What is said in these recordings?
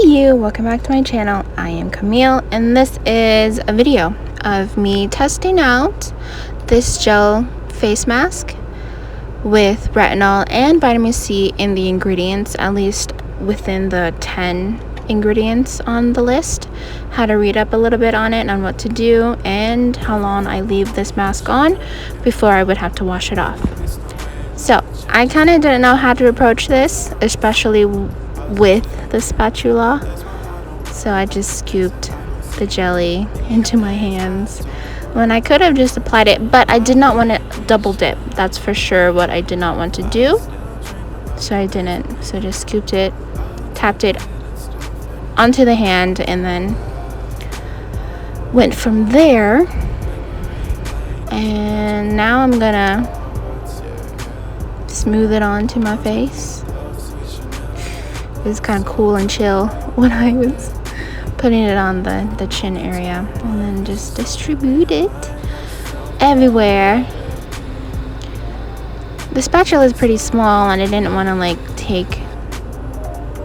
you, welcome back to my channel. I am Camille and this is a video of me testing out this gel face mask with retinol and vitamin C in the ingredients, at least within the 10 ingredients on the list. Had to read up a little bit on it and on what to do and how long I leave this mask on before I would have to wash it off. So I kind of didn't know how to approach this, especially with the spatula, so I just scooped the jelly into my hands when I could have just applied it, but I did not want to double dip. That's for sure what I did not want to do, so I didn't. So just scooped it, tapped it onto the hand, and then went from there. And now I'm gonna smooth it onto my face. It was kind of cool and chill when I was putting it on the chin area, and then just distribute it everywhere. The spatula is pretty small and I didn't want to like take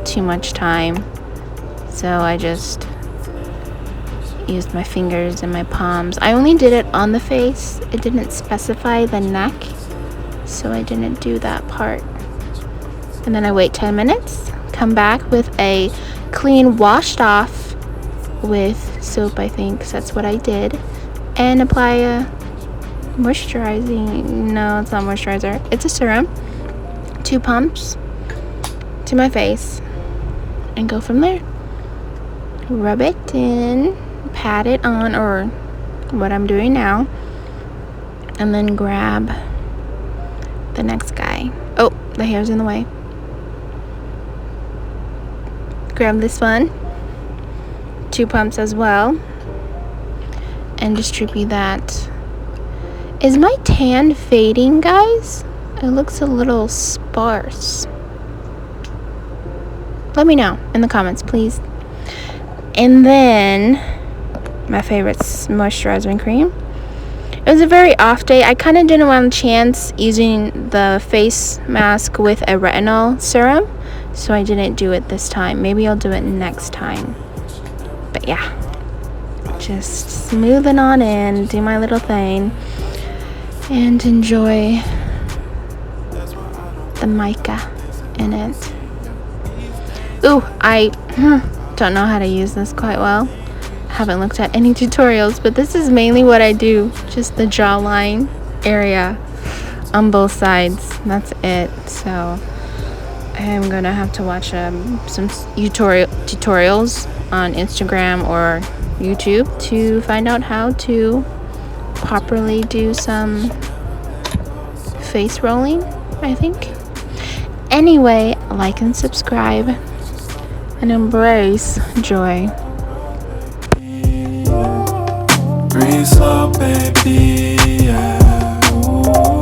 too much time, so I just used my fingers and my palms. I only did it on the face. It didn't specify the neck, so I didn't do that part. And then I wait 10 minutes, come back with a clean, washed off with soap, I think, 'cause that's what I did, and apply a moisturizing, no, it's not moisturizer, it's a serum, 2 pumps to my face, and go from there. Rub it in, pat it on, or what I'm doing now, and then grab the next guy. Oh, the hair's in the way. Grab this one, 2 pumps as well, and distribute that. Is my tan fading, guys? It looks a little sparse. Let me know in the comments, please. And then my favorite moisturizing cream. It was a very off day. I kind of didn't want a chance using the face mask with a retinol serum, so I didn't do it this time. Maybe I'll do it next time. But yeah, just smoothing on in, do my little thing, and enjoy the mica in it. Ooh, I don't know how to use this quite well. Haven't looked at any tutorials, but this is mainly what I do, just the jawline area on both sides. That's it. So I'm gonna have to watch some tutorials on Instagram or YouTube to find out how to properly do some face rolling, I think. Anyway, like and subscribe and embrace joy. Breathe slow, baby, yeah. Ooh.